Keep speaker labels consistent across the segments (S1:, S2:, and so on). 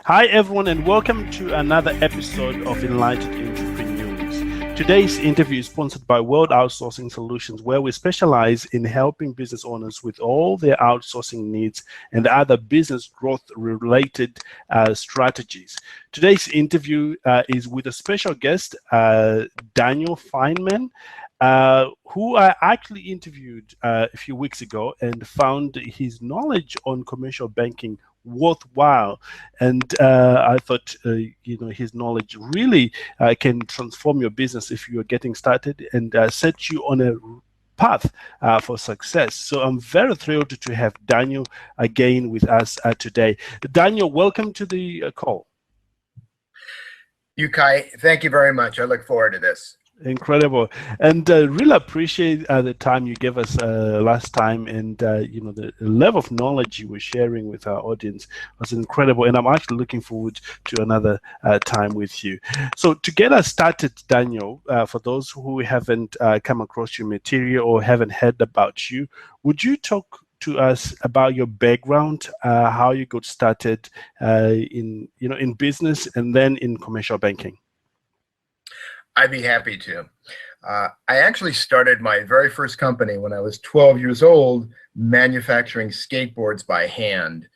S1: Hi, everyone, and welcome to another episode of Enlightened Entrepreneurs. Today's interview is sponsored by World Outsourcing Solutions, where we specialize in helping business owners with all their outsourcing needs and other business growth-related strategies. Today's interview is with a special guest, Daniel Feiman, who I actually interviewed a few weeks ago and found his knowledge on commercial banking worthwhile, and I thought his knowledge really can transform your business if you are getting started and set you on a path for success. So I'm very thrilled to have Daniel again with us today. Daniel, welcome to the call.
S2: Kai, thank you very much. I look forward to this.
S1: Incredible, and really appreciate the time you gave us last time, and the level of knowledge you were sharing with our audience was incredible, and I'm actually looking forward to another time with you. So to get us started, Daniel, for those who haven't come across your material or haven't heard about you, would you talk to us about your background, how you got started in business and then in commercial banking?
S2: I'd be happy to. I actually started my very first company when I was 12 years old, manufacturing skateboards by hand.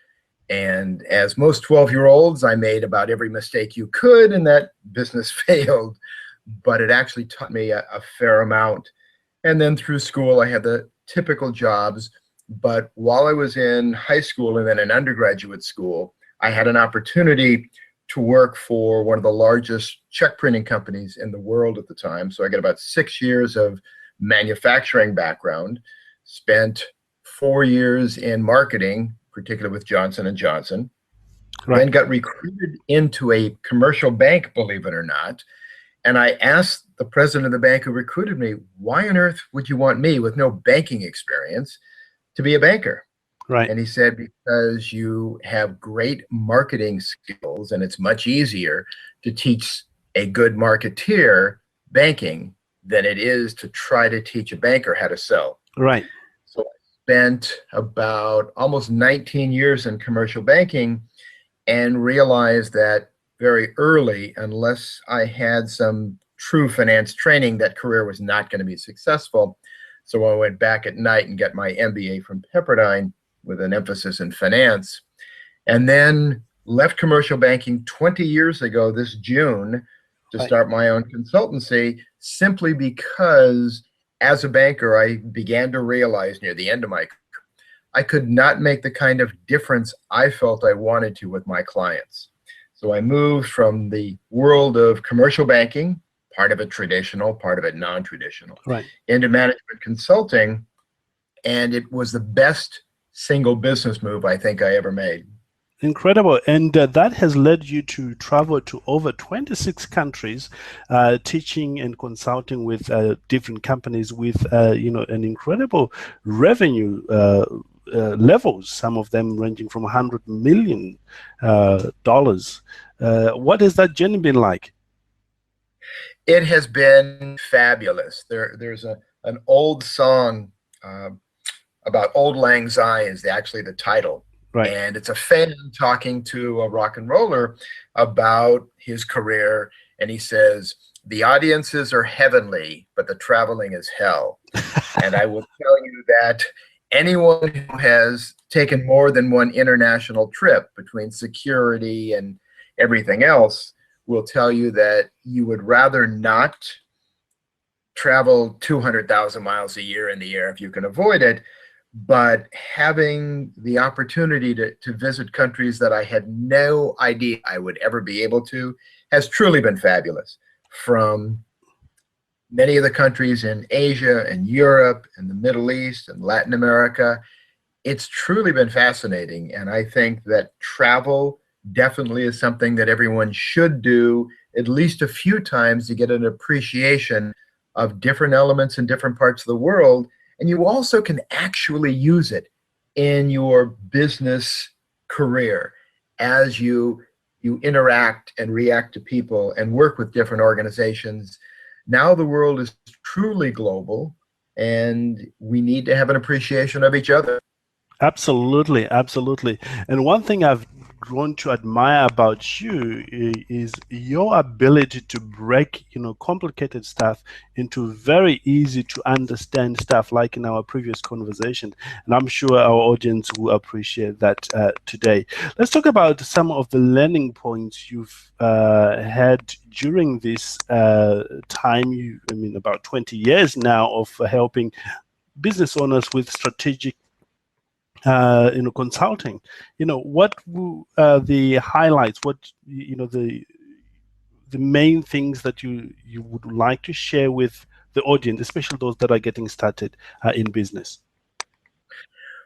S2: And as most 12-year-olds, I made about every mistake you could, and that business failed. But it actually taught me a fair amount. And then through school, I had the typical jobs. But while I was in high school and then in undergraduate school, I had an opportunity to work for one of the largest check printing companies in the world at the time. So I got about 6 years of manufacturing background, spent 4 years in marketing, particularly with Johnson & Johnson, then got recruited into a commercial bank, believe it or not. And I asked the president of the bank who recruited me, why on earth would you want me with no banking experience to be a banker?
S1: Right.
S2: And he said, because you have great marketing skills and it's much easier to teach a good marketeer banking than it is to try to teach a banker how to sell.
S1: Right.
S2: So I spent about almost 19 years in commercial banking and realized that very early, unless I had some true finance training, that career was not going to be successful. So I went back at night and got my MBA from Pepperdine with an emphasis in finance, and then left commercial banking 20 years ago this June to start my own consultancy, simply because as a banker, I began to realize near the end of my career, I could not make the kind of difference I felt I wanted to with my clients. So I moved from the world of commercial banking, part of it traditional, part of it non-traditional, into management consulting, and it was the best single business move I think I ever made.
S1: Incredible. And that has led you to travel to over 26 countries, teaching and consulting with different companies with an incredible revenue levels, some of them ranging from $100 million. What has that journey been like?
S2: It has been fabulous. There's an old song about Old Lang Syne is actually the title.
S1: Right.
S2: And it's a fan talking to a rock and roller about his career. And he says, the audiences are heavenly, but the traveling is hell. And I will tell you that anyone who has taken more than one international trip between security and everything else will tell you that you would rather not travel 200,000 miles a year in the air if you can avoid it. But having the opportunity to visit countries that I had no idea I would ever be able to has truly been fabulous. From many of the countries in Asia and Europe and the Middle East and Latin America, it's truly been fascinating. And I think that travel definitely is something that everyone should do at least a few times to get an appreciation of different elements in different parts of the world. And you also can actually use it in your business career as you interact and react to people and work with different organizations. Now the world is truly global, and we need to have an appreciation of each other.
S1: Absolutely, absolutely. And one thing I've grown to admire about you is your ability to break, complicated stuff into very easy to understand stuff, like in our previous conversation. And I'm sure our audience will appreciate that today. Let's talk about some of the learning points you've had during this time. About 20 years now of helping business owners with strategic consulting. What the highlights, what the main things that you would like to share with the audience, especially those that are getting started in business?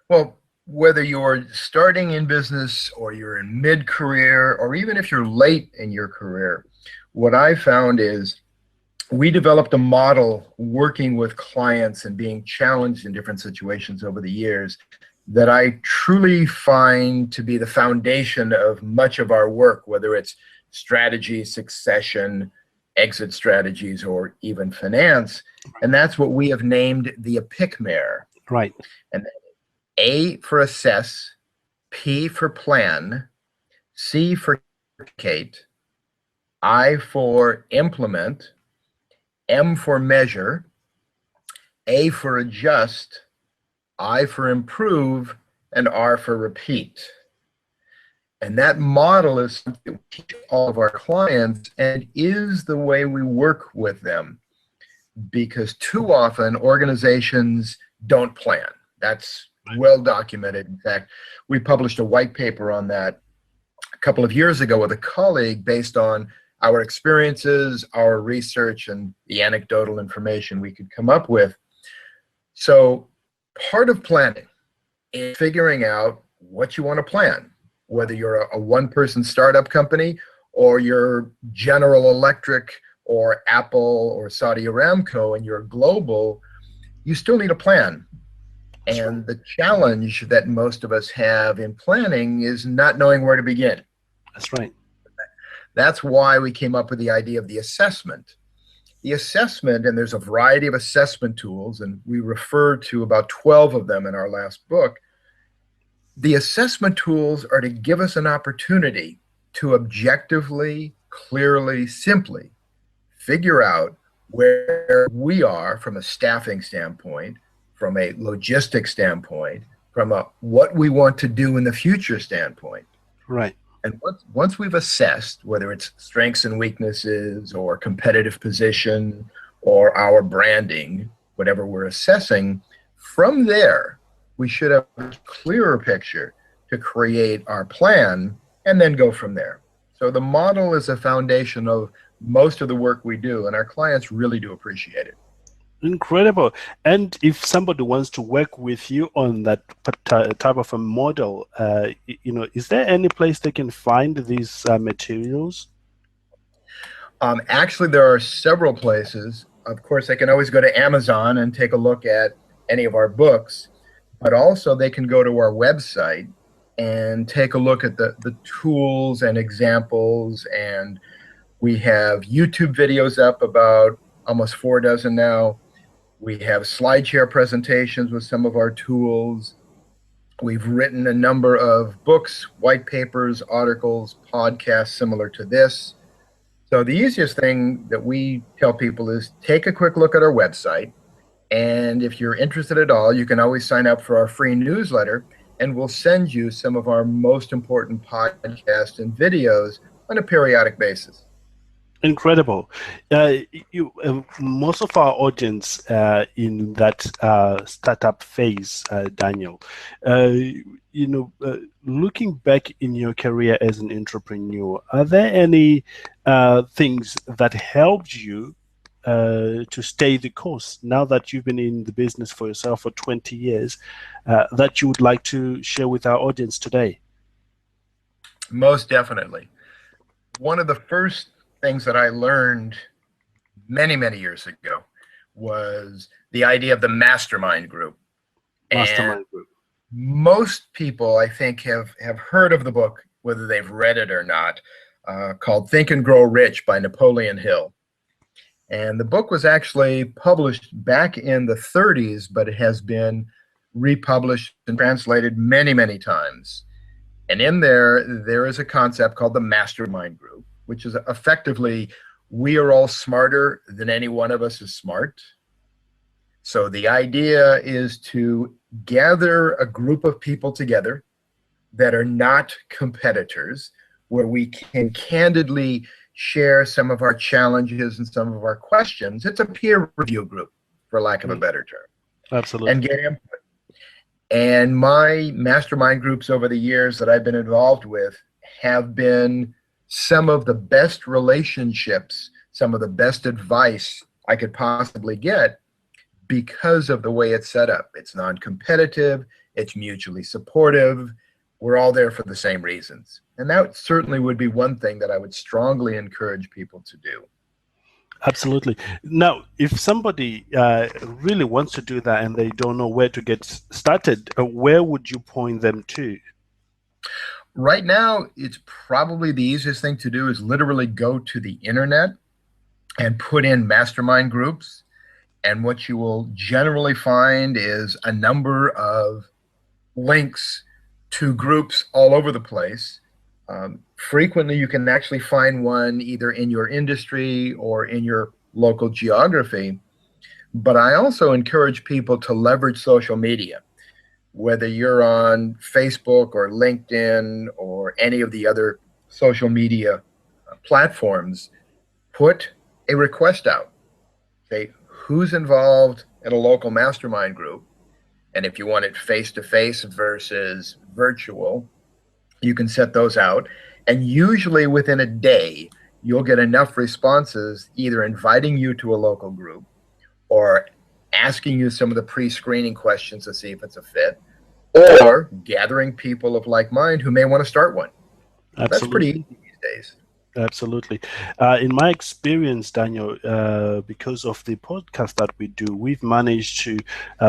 S2: Well, whether you're starting in business or you're in mid-career, or even if you're late in your career, what I found is we developed a model working with clients and being challenged in different situations over the years that I truly find to be the foundation of much of our work, whether it's strategy, succession, exit strategies, or even finance. And that's what we have named the EPICMARE.
S1: Right.
S2: And A for assess, P for plan, C for communicate, I for implement, M for measure, A for adjust, I for improve, and R for repeat. And that model is something we teach all of our clients and is the way we work with them, because too often organizations don't plan. That's well documented. In fact, we published a white paper on that a couple of years ago with a colleague based on our experiences, our research, and the anecdotal information we could come up with. So part of planning is figuring out what you want to plan, whether you're a one-person startup company or you're General Electric or Apple or Saudi Aramco and you're global, you still need a plan. And the challenge that most of us have in planning is not knowing where to begin.
S1: That's right.
S2: That's why we came up with the idea of the assessment. The assessment, and there's a variety of assessment tools, and we refer to about 12 of them in our last book. The assessment tools are to give us an opportunity to objectively, clearly, simply figure out where we are from a staffing standpoint, from a logistics standpoint, from a what we want to do in the future standpoint.
S1: Right.
S2: And once we've assessed whether it's strengths and weaknesses or competitive position or our branding, whatever we're assessing, from there, we should have a clearer picture to create our plan and then go from there. So the model is a foundation of most of the work we do, and our clients really do appreciate it.
S1: Incredible. And if somebody wants to work with you on that type of a model, is there any place they can find these materials?
S2: Actually, there are several places. Of course, they can always go to Amazon and take a look at any of our books, but also they can go to our website and take a look at the tools and examples. And we have YouTube videos up, about almost 4 dozen now. We have SlideShare presentations with some of our tools. We've written a number of books, white papers, articles, podcasts similar to this. So the easiest thing that we tell people is take a quick look at our website. And if you're interested at all, you can always sign up for our free newsletter, and we'll send you some of our most important podcasts and videos on a periodic basis.
S1: Incredible. Most of our audience in that startup phase, Daniel, looking back in your career as an entrepreneur, are there any things that helped you to stay the course now that you've been in the business for yourself for 20 years that you would like to share with our audience today?
S2: Most definitely. One of the first things that I learned many, many years ago was the idea of the mastermind group.
S1: Mastermind group.
S2: Most people, I think, have heard of the book, whether they've read it or not, called Think and Grow Rich by Napoleon Hill. And the book was actually published back in the 30s, but it has been republished and translated many, many times. And in there is a concept called the mastermind group, which is effectively, we are all smarter than any one of us is smart. So the idea is to gather a group of people together that are not competitors, where we can candidly share some of our challenges and some of our questions. It's a peer review group, for lack of a better term.
S1: Absolutely.
S2: And get input. And my mastermind groups over the years that I've been involved with have been some of the best relationships, some of the best advice I could possibly get, because of the way it's set up. It's non-competitive, it's mutually supportive. We're all there for the same reasons. And that certainly would be one thing that I would strongly encourage people to do.
S1: Absolutely. Now, if somebody really wants to do that and they don't know where to get started, where would you point them to?
S2: Right now, it's probably the easiest thing to do is literally go to the internet and put in mastermind groups. And what you will generally find is a number of links to groups all over the place. Frequently, you can actually find one either in your industry or in your local geography. But I also encourage people to leverage social media, whether you're on Facebook or LinkedIn or any of the other social media platforms. Put a request out. Say, who's involved in a local mastermind group? And if you want it face-to-face versus virtual, you can set those out. And usually within a day, you'll get enough responses either inviting you to a local group or asking you some of the pre-screening questions to see if it's a fit, or gathering people of like mind who may want to start one.
S1: Absolutely.
S2: That's pretty easy these days.
S1: Absolutely. In my experience, Daniel, because of the podcast that we do, we've managed to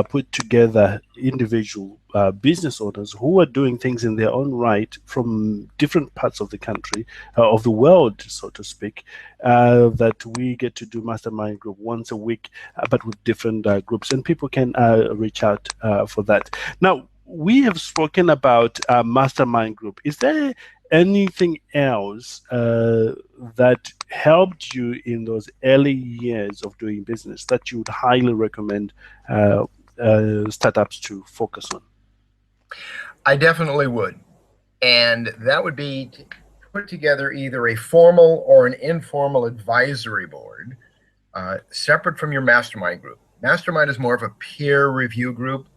S1: put together individual business owners who are doing things in their own right from different parts of the country, of the world, so to speak, that we get to do mastermind group once a week, but with different groups, and people can reach out for that. Now, we have spoken about mastermind group. Is there anything else that helped you in those early years of doing business that you would highly recommend startups to focus on?
S2: I definitely would. And that would be to put together either a formal or an informal advisory board separate from your mastermind group. Mastermind is more of a peer review group.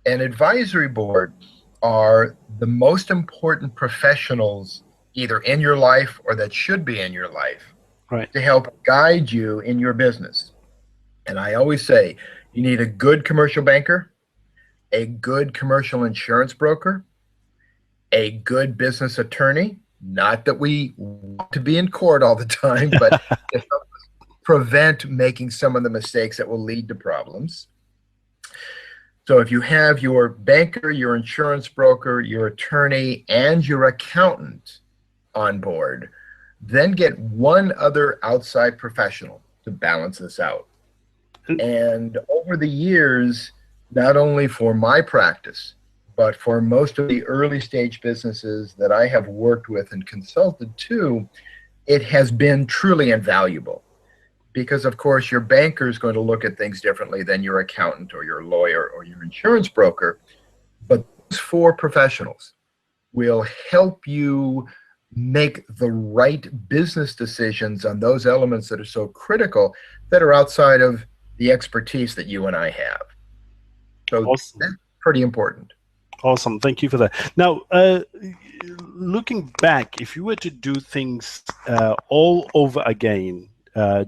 S2: An advisory board are the most important professionals either in your life or that should be in your life,
S1: right,
S2: to help guide you in your business. And I always say you need a good commercial banker, a good commercial insurance broker, a good business attorney. Not that we want to be in court all the time, but to help us prevent making some of the mistakes that will lead to problems. So if you have your banker, your insurance broker, your attorney, and your accountant on board, then get one other outside professional to balance this out. And over the years, not only for my practice, but for most of the early stage businesses that I have worked with and consulted to, it has been truly invaluable. Because, of course, your banker is going to look at things differently than your accountant or your lawyer or your insurance broker. But those four professionals will help you make the right business decisions on those elements that are so critical, that are outside of the expertise that you and I have. So awesome. That's pretty important.
S1: Awesome. Thank you for that. Now, looking back, if you were to do things all over again,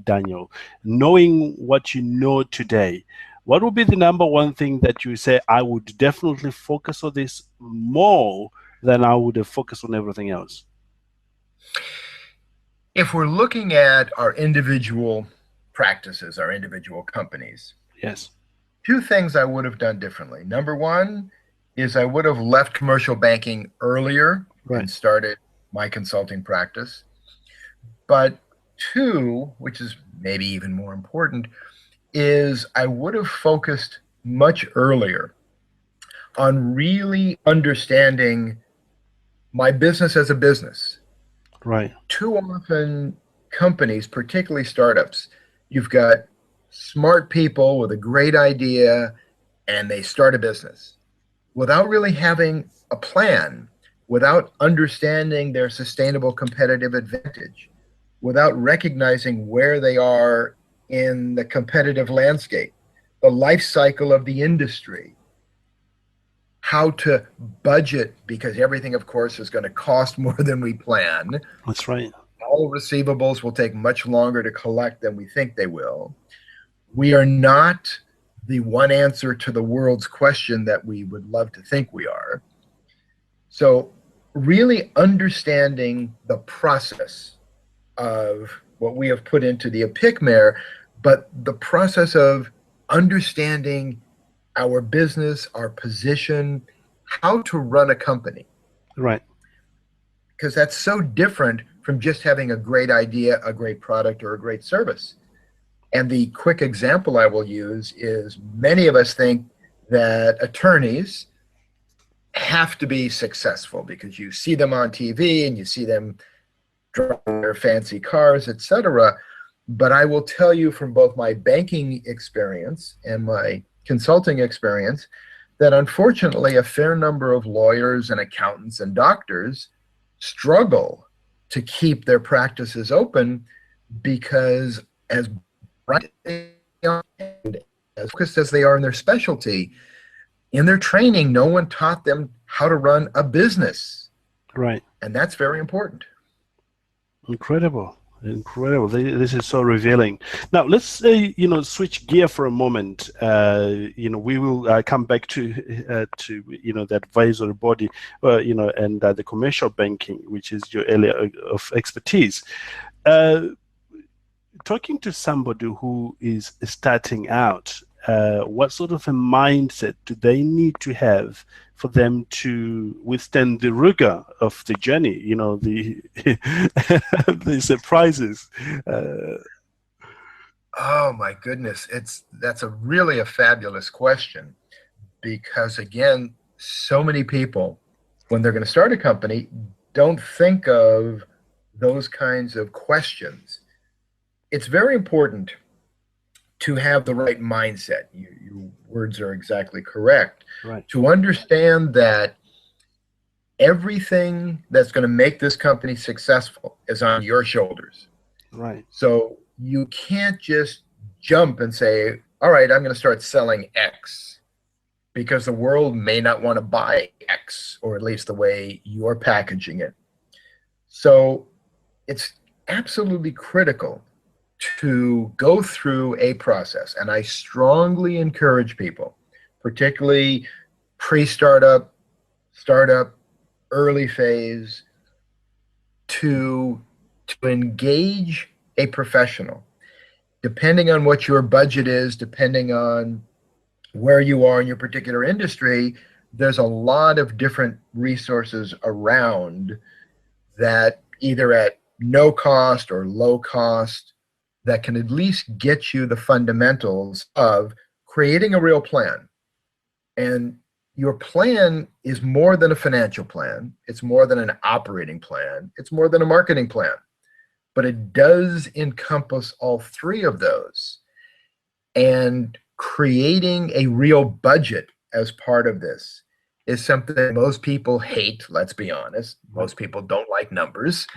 S1: Daniel, knowing what you know today, what would be the number one thing that you say, I would definitely focus on this more than I would have focused on everything else?
S2: If we're looking at our individual practices, our individual companies,
S1: yes,
S2: two things I would have done differently. Number one is I would have left commercial banking earlier and started my consulting practice. But two, which is maybe even more important, is I would have focused much earlier on really understanding my business as a business.
S1: Right.
S2: Too often, companies, particularly startups, you've got smart people with a great idea and they start a business without really having a plan, without understanding their sustainable competitive advantage, without recognizing where they are in the competitive landscape, the life cycle of the industry, how to budget, because everything, of course, is going to cost more than we plan.
S1: That's right.
S2: All receivables will take much longer to collect than we think they will. We are not the one answer to the world's question that we would love to think we are. So really understanding the process of what we have put into the epicmer, but the process of understanding our business, our position, how to run a company.
S1: Right.
S2: Because that's so different from just having a great idea, a great product, or a great service. And the quick example I will use is many of us think that attorneys have to be successful because you see them on TV and you see them drive their fancy cars, etc. But I will tell you from both my banking experience and my consulting experience that unfortunately a fair number of lawyers and accountants and doctors struggle to keep their practices open because as bright and as focused as they are in their specialty, in their training, no one taught them how to run a business.
S1: Right.
S2: And that's very important.
S1: Incredible. Incredible. This is so revealing. Now let's switch gear for a moment. We will come back to the advisory body, and the commercial banking, which is your area of expertise. Talking to somebody who is starting out, what sort of a mindset do they need to have for them to withstand the rigor of the journey, the the surprises?
S2: Oh my goodness, that's really a fabulous question, because again, so many people, when they're going to start a company, don't think of those kinds of questions. It's very important to have the right mindset. Your words are exactly correct.
S1: Right.
S2: To understand that everything that's going to make this company successful is on your shoulders.
S1: Right.
S2: So you can't just jump and say, all right, I'm going to start selling X, because the world may not want to buy X, or at least the way you're packaging it. So it's absolutely critical to go through a process. And I strongly encourage people, particularly pre-startup, startup, early phase, to engage a professional. Depending on what your budget is, depending on where you are in your particular industry, there's a lot of different resources around that, either at no cost or low cost, that can at least get you the fundamentals of creating a real plan. And your plan is more than a financial plan. It's more than an operating plan. It's more than a marketing plan. But it does encompass all three of those. And creating a real budget as part of this is something that most people hate, let's be honest. Most people don't like numbers.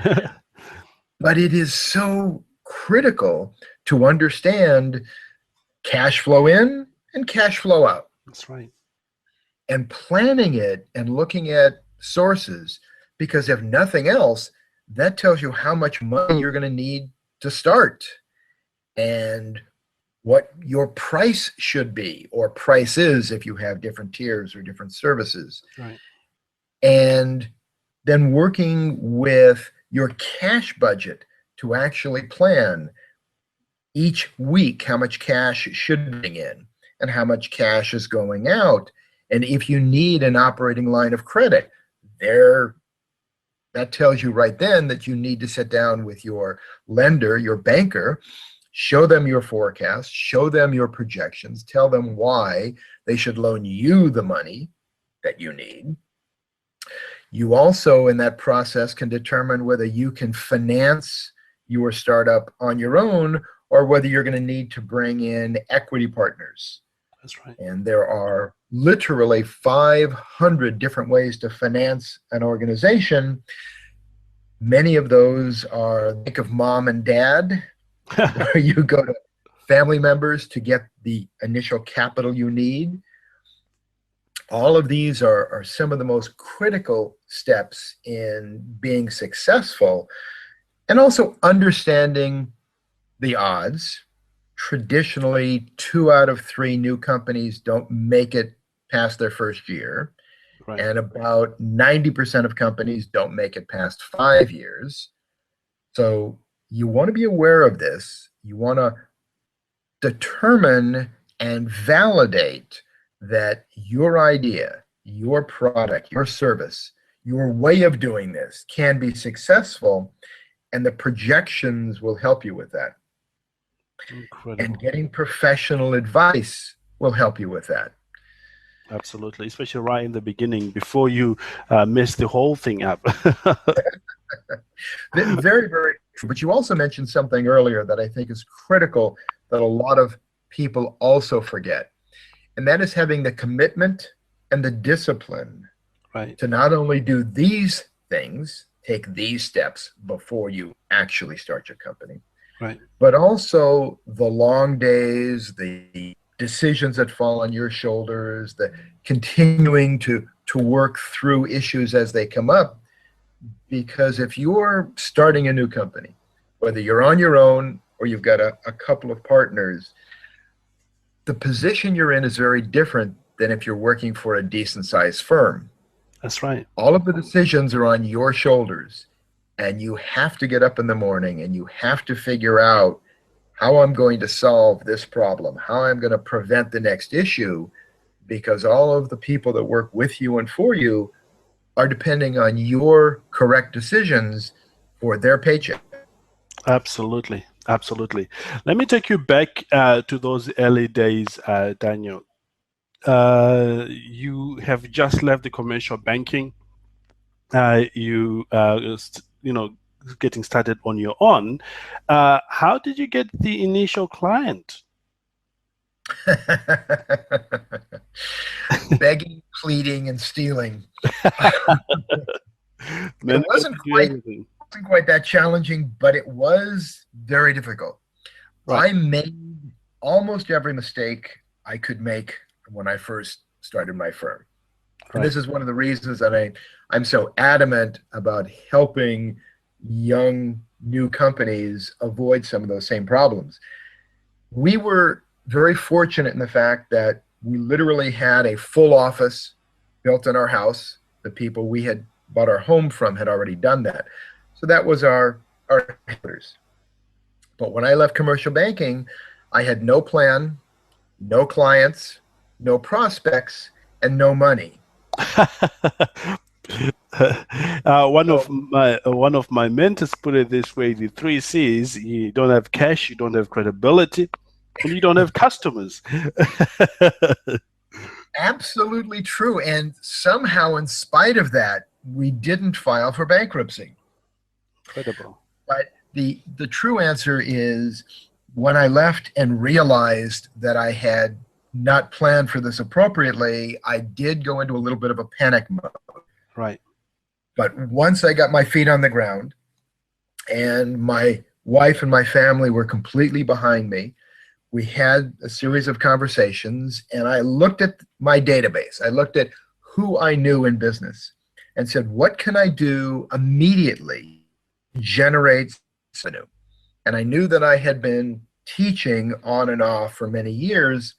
S2: But it is so critical to understand cash flow in and cash flow out.
S1: That's right.
S2: And planning it and looking at sources, because if nothing else, that tells you how much money you're going to need to start and what your price should be, or price is if you have different tiers or different services.
S1: Right.
S2: And then working with your cash budget to actually plan each week how much cash should bring in and how much cash is going out. And if you need an operating line of credit, that tells you right then that you need to sit down with your lender, your banker, show them your forecast, show them your projections, tell them why they should loan you the money that you need. You also, in that process, can determine whether you can finance your startup on your own or whether you're going to need to bring in equity partners.
S1: That's right.
S2: And there are literally 500 different ways to finance an organization. Many of those are, think of mom and dad, where you go to family members to get the initial capital you need. All of these are some of the most critical steps in being successful, and also understanding the odds. Traditionally, 2 out of 3 new companies don't make it past their first year.
S1: Right.
S2: And about 90% of companies don't make it past 5 years. So you want to be aware of this. You want to determine and validate that your idea, your product, your service, your way of doing this can be successful, and the projections will help you with that.
S1: Incredible.
S2: And getting professional advice will help you with that.
S1: Absolutely, especially right in the beginning, before you mess the whole thing up.
S2: Very, very true. But you also mentioned something earlier that I think is critical that a lot of people also forget. And that is having the commitment and the discipline to not only do these things, take these steps before you actually start your company, but also the long days, the decisions that fall on your shoulders, the continuing to work through issues as they come up. Because if you're starting a new company, whether you're on your own or you've got a couple of partners, the position you're in is very different than if you're working for a decent sized firm.
S1: That's right.
S2: All of the decisions are on your shoulders, and you have to get up in the morning and you have to figure out how I'm going to solve this problem, how I'm going to prevent the next issue, because all of the people that work with you and for you are depending on your correct decisions for their paycheck.
S1: Absolutely. Absolutely. Let me take you back to those early days, Daniel. You have just left the commercial banking. You know, getting started on your own. How did you get the initial client?
S2: Begging, pleading, and stealing. It wasn't quite that challenging, but it was very difficult. I made almost every mistake I could make when I first started my firm. And this is one of the reasons that I'm so adamant about helping young new companies avoid some of those same problems. We were very fortunate in the fact that we literally had a full office built in our house. The people we had bought our home from had already done that. So that was our headquarters. But when I left commercial banking, I had no plan, no clients, no prospects, and no money.
S1: One of my mentors put it this way: the 3 C's. You don't have cash, you don't have credibility, and you don't have customers.
S2: Absolutely true. And somehow, in spite of that, we didn't file for bankruptcy.
S1: Incredible.
S2: But the true answer is, when I left and realized that I had not planned for this appropriately, I did go into a little bit of a panic mode.
S1: Right.
S2: But once I got my feet on the ground and my wife and my family were completely behind me, we had a series of conversations, and I looked at my database. I looked at who I knew in business and said, what can I do immediately to generate revenue? And I knew that I had been teaching on and off for many years.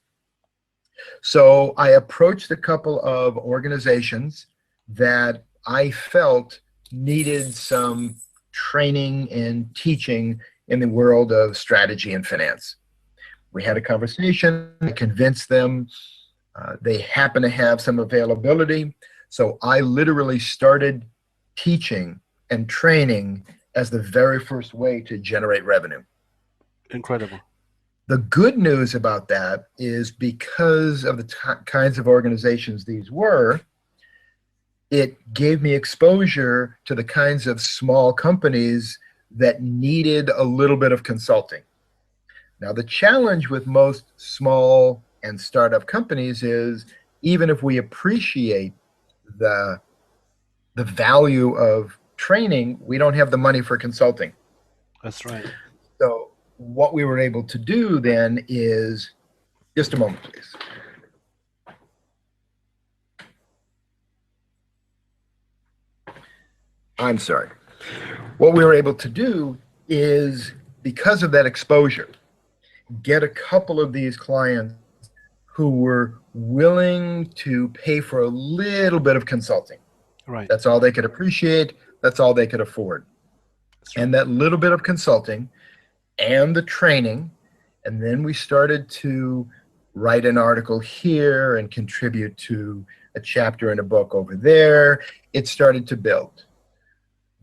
S2: So I approached a couple of organizations that I felt needed some training and teaching in the world of strategy and finance. We had a conversation. I convinced them. They happen to have some availability. So I literally started teaching and training as the very first way to generate revenue.
S1: Incredible.
S2: The good news about that is, because of the kinds of organizations these were, it gave me exposure to the kinds of small companies that needed a little bit of consulting. Now, the challenge with most small and startup companies is, even if we appreciate the value of training, we don't have the money for consulting.
S1: That's right.
S2: So what we were able to do then is, just a moment, please. I'm sorry. What we were able to do is, because of that exposure, get a couple of these clients who were willing to pay for a little bit of consulting.
S1: Right.
S2: That's all they could appreciate. That's all they could afford.
S1: Right.
S2: And that little bit of consulting and the training, and then we started to write an article here and contribute to a chapter in a book over there. It started to build.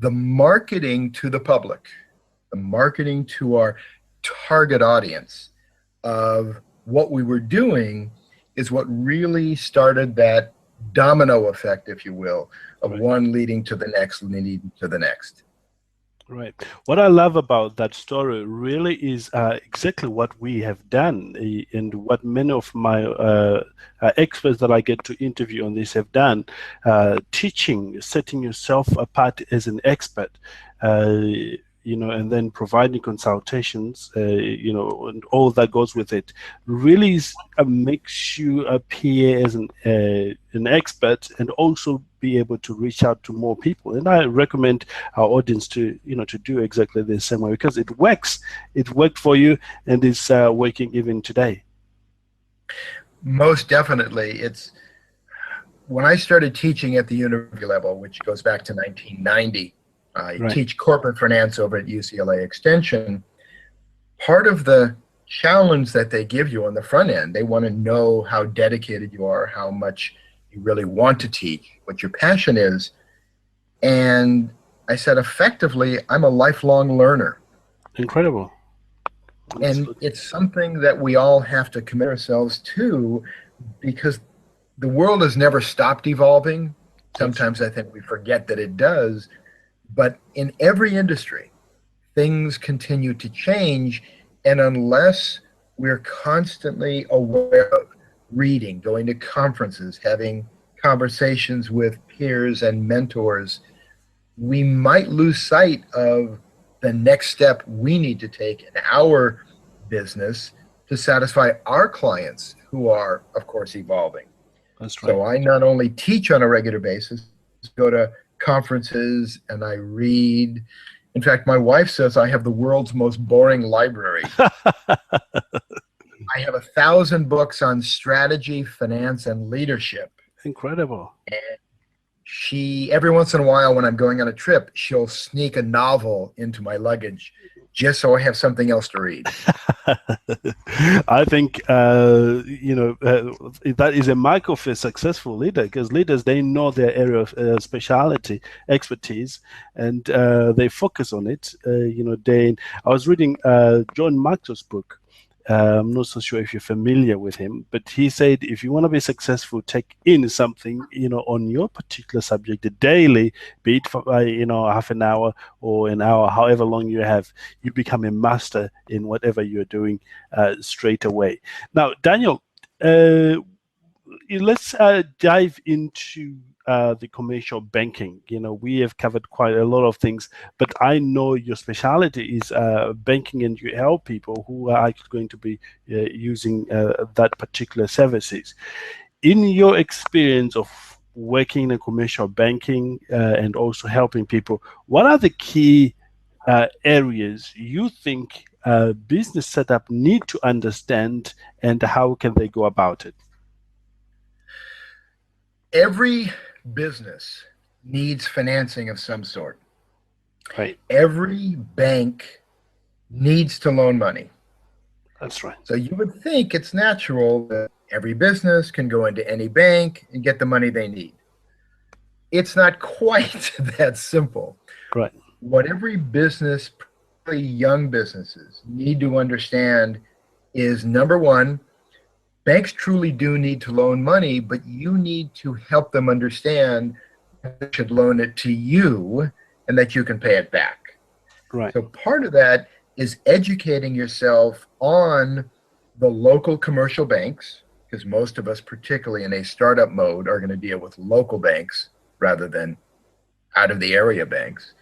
S2: The marketing to the public, the marketing to our target audience of what we were doing is what really started that domino effect, if you will, of
S1: Right.
S2: one leading to the next, leading to the next.
S1: Right. What I love about that story really is exactly what we have done, and what many of my experts that I get to interview on this have done, teaching, setting yourself apart as an expert, and then providing consultations, and all that goes with it, really makes you appear as an expert, and also be able to reach out to more people. And I recommend our audience to do exactly the same way, because it works. It worked for you, and it's working even today.
S2: Most definitely. It's when I started teaching at the university level, which goes back to 1990. I
S1: Right.
S2: teach corporate finance over at UCLA Extension. Part of the challenge that they give you on the front end, they want to know how dedicated you are, how much you really want to teach, what your passion is. And I said, effectively, I'm a lifelong learner.
S1: Incredible.
S2: And
S1: Absolutely.
S2: it's something that we all have to commit ourselves to, because the world has never stopped evolving. Sometimes I think we forget that it does. But in every industry, things continue to change. And unless we're constantly aware of reading, going to conferences, having conversations with peers and mentors, we might lose sight of the next step we need to take in our business to satisfy our clients, who are, of course, evolving.
S1: That's right.
S2: So I not only teach on a regular basis, go to conferences, and I read. In fact, my wife says I have the world's most boring library. I have 1,000 books on strategy, finance, and leadership.
S1: Incredible.
S2: And she, every once in a while when I'm going on a trip, she'll sneak a novel into my luggage just so I have something else to read.
S1: I think that is a mark of a successful leader, because leaders, they know their area of speciality, expertise, and they focus on it. I was reading John Maxwell's book. I'm not so sure if you're familiar with him, but he said, if you want to be successful, take in something, on your particular subject daily, be it for, half an hour or an hour, however long you have, you become a master in whatever you're doing straight away. Now, Daniel, let's dive into the commercial banking. We have covered quite a lot of things, but I know your specialty is banking, and you help people who are actually going to be using that particular services. In your experience of working in commercial banking and also helping people, what are the key areas you think business setup need to understand, and how can they go about it?
S2: Every business needs financing of some sort.
S1: Right.
S2: Every bank needs to loan money.
S1: That's right.
S2: So you would think it's natural that every business can go into any bank and get the money they need. It's not quite that simple.
S1: Right.
S2: What every business, particularly young businesses, need to understand is, number one, banks truly do need to loan money, but you need to help them understand they should loan it to you and that you can pay it back.
S1: Right.
S2: So part of that is educating yourself on the local commercial banks, because most of us, particularly in a startup mode, are going to deal with local banks rather than out of the area banks.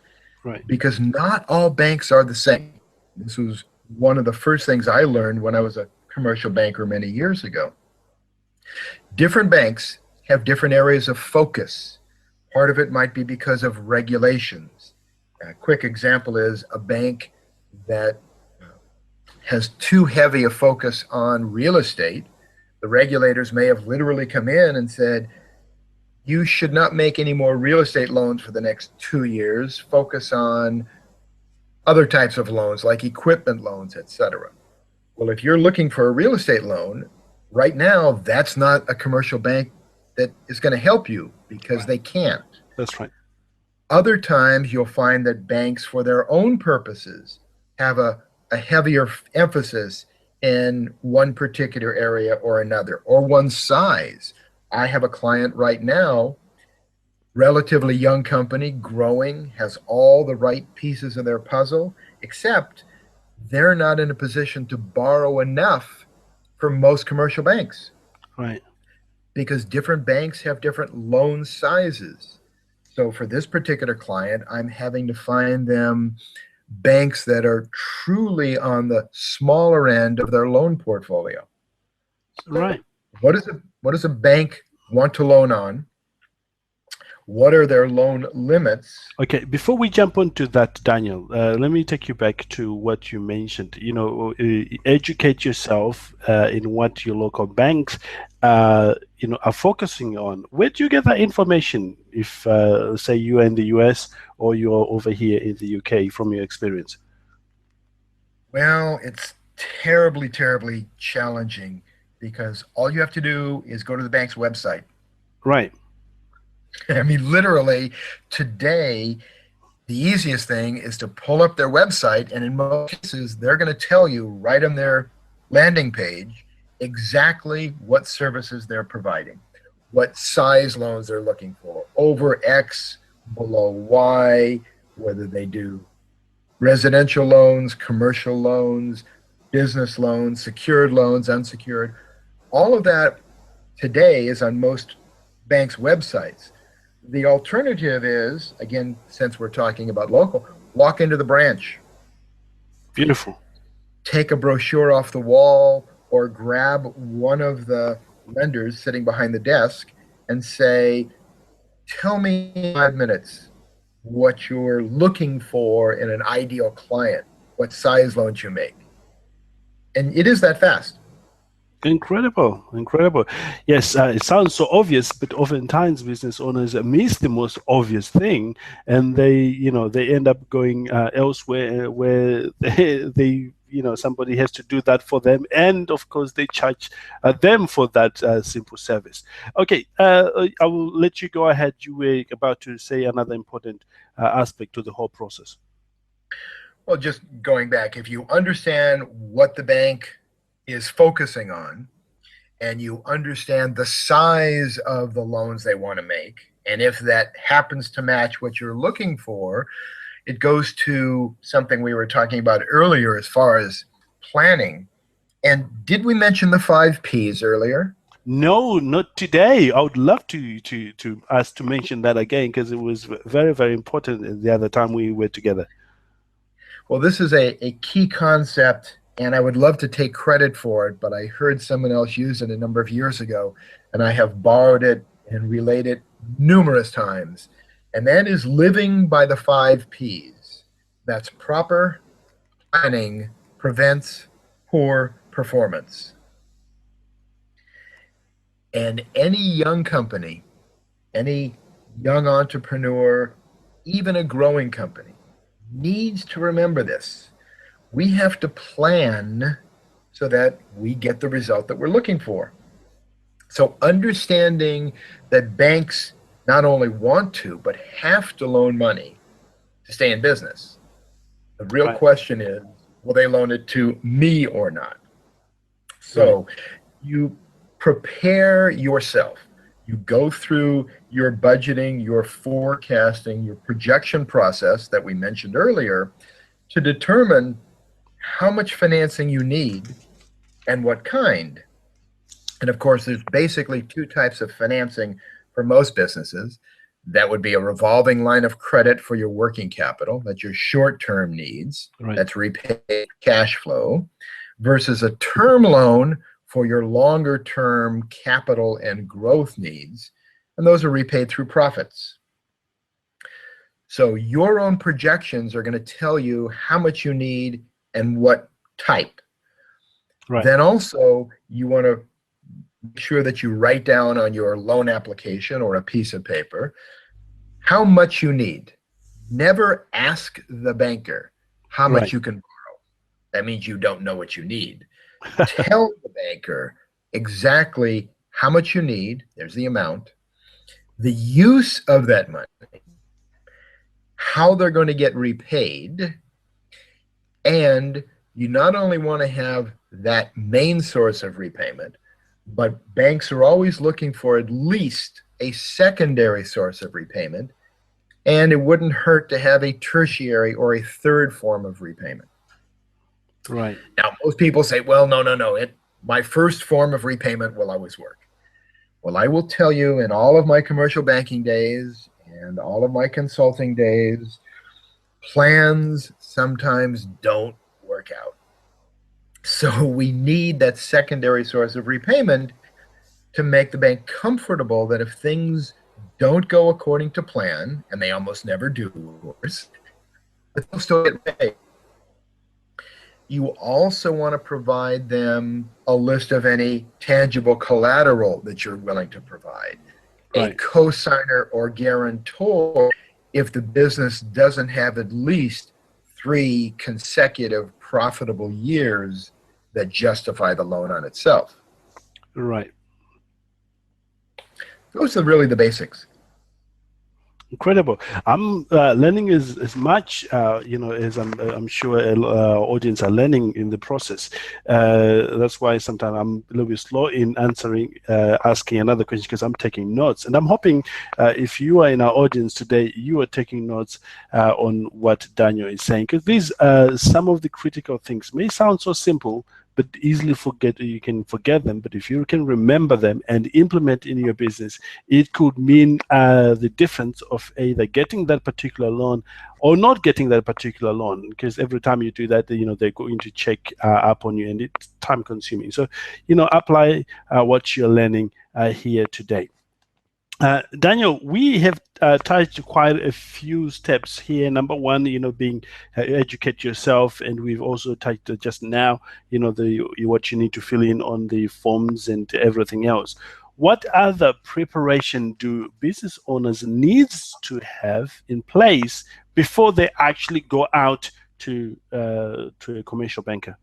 S1: Right.
S2: Because not all banks are the same. This was one of the first things I learned when I was a commercial banker many years ago. Different banks have different areas of focus. Part of it might be because of regulations. A quick example is a bank that has too heavy a focus on real estate. The regulators may have literally come in and said, you should not make any more real estate loans for the next 2 years. Focus on other types of loans like equipment loans, etc. Well, if you're looking for a real estate loan, right now, that's not a commercial bank that is going to help you because they can't.
S1: That's right.
S2: Other times, you'll find that banks, for their own purposes, have a heavier emphasis in one particular area or another, or one size. I have a client right now, relatively young company, growing, has all the right pieces of their puzzle, except they're not in a position to borrow enough from most commercial banks.
S1: Right.
S2: Because different banks have different loan sizes. So for this particular client, I'm having to find them banks that are truly on the smaller end of their loan portfolio.
S1: Right.
S2: What does a bank want to loan on? What are their loan limits?
S1: Okay, before we jump onto that, Daniel, let me take you back to what you mentioned. Educate yourself in what your local banks, are focusing on. Where do you get that information? If, say, you are in the US or you're over here in the UK, from your experience?
S2: Well, it's terribly, terribly challenging because all you have to do is go to the bank's website.
S1: Right.
S2: I mean, literally, today, the easiest thing is to pull up their website, and in most cases, they're going to tell you right on their landing page exactly what services they're providing, what size loans they're looking for, over X, below Y, whether they do residential loans, commercial loans, business loans, secured loans, unsecured. All of that today is on most banks' websites. The alternative is, again, since we're talking about local, walk into the branch.
S1: Beautiful.
S2: Take a brochure off the wall or grab one of the lenders sitting behind the desk and say, tell me in 5 minutes what you're looking for in an ideal client, what size loans you make. And it is that fast.
S1: Incredible. Yes, it sounds so obvious, but oftentimes business owners miss the most obvious thing, and they end up going elsewhere where they somebody has to do that for them, and of course they charge them for that simple service. Okay, I will let you go ahead. You were about to say another important aspect to the whole process.
S2: Well, just going back, if you understand what the bank is focusing on, and you understand the size of the loans they want to make, and if that happens to match what you're looking for, it goes to something we were talking about earlier as far as planning. And did we mention the 5 Ps earlier?
S1: No, not today. I would love to us to mention that again, because it was very, very important the other time we were together.
S2: Well, this is a key concept, and I would love to take credit for it, but I heard someone else use it a number of years ago, and I have borrowed it and relayed it numerous times. And that is living by the 5 Ps. That's proper planning prevents poor performance. And any young company, any young entrepreneur, even a growing company, needs to remember this. We have to plan so that we get the result that we're looking for. So understanding that banks not only want to, but have to loan money to stay in business. The real question is, will they loan it to me or not? So you prepare yourself. You go through your budgeting, your forecasting, your projection process that we mentioned earlier to determine how much financing you need and what kind. And of course, there's basically two types of financing for most businesses. That would be a revolving line of credit for your working capital, that's your short-term needs,
S1: Right.
S2: that's repaid cash flow, versus a term loan for your longer-term capital and growth needs, and those are repaid through profits. So your own projections are going to tell you how much you need and what type.
S1: Right.
S2: Then also, you want to make sure that you write down on your loan application or a piece of paper how much you need. Never ask the banker how much you can borrow. That means you don't know what you need. Tell the banker exactly how much you need. There's the amount, the use of that money, how they're going to get repaid, and you not only want to have that main source of repayment, but banks are always looking for at least a secondary source of repayment, and it wouldn't hurt to have a tertiary or a third form of repayment.
S1: Right.
S2: Now, most people say, well, no, my first form of repayment will always work. Well, I will tell you, in all of my commercial banking days and all of my consulting days, plans sometimes don't work out. So we need that secondary source of repayment to make the bank comfortable that if things don't go according to plan, and they almost never do, of course, but they'll still get paid. You also want to provide them a list of any tangible collateral that you're willing to provide, a cosigner or guarantor if the business doesn't have at least 3 consecutive profitable years that justify the loan on itself.
S1: Right.
S2: Those are really the basics.
S1: Incredible. I'm learning as much, as I'm sure audience are learning in the process. That's why sometimes I'm a little bit slow in asking another question, because I'm taking notes. And I'm hoping if you are in our audience today, you are taking notes on what Daniel is saying, because these some of the critical things may sound so simple, but easily you can forget them. But if you can remember them and implement in your business, it could mean the difference of either getting that particular loan or not getting that particular loan. Because every time you do that, they're going to check up on you, and it's time consuming. So, apply what you're learning here today. Daniel, we have touched quite a few steps here. Number one, being educate yourself, and we've also touched just now, what you need to fill in on the forms and everything else. What other preparation do business owners need to have in place before they actually go out to a commercial banker?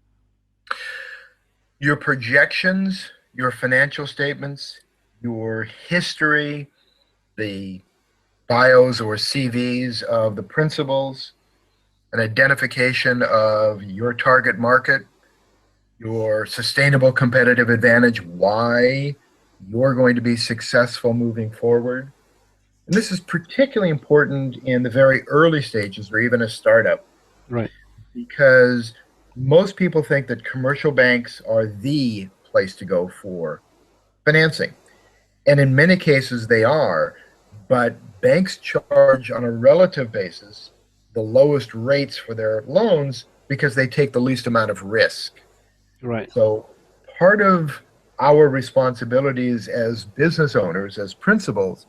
S2: Your projections, your financial statements, your history, the bios or CVs of the principals, an identification of your target market, your sustainable competitive advantage, why you're going to be successful moving forward. And this is particularly important in the very early stages or even a startup.
S1: Right.
S2: Because most people think that commercial banks are the place to go for financing. And in many cases they are, but banks charge on a relative basis the lowest rates for their loans because they take the least amount of risk.
S1: Right.
S2: So part of our responsibilities as business owners, as principals,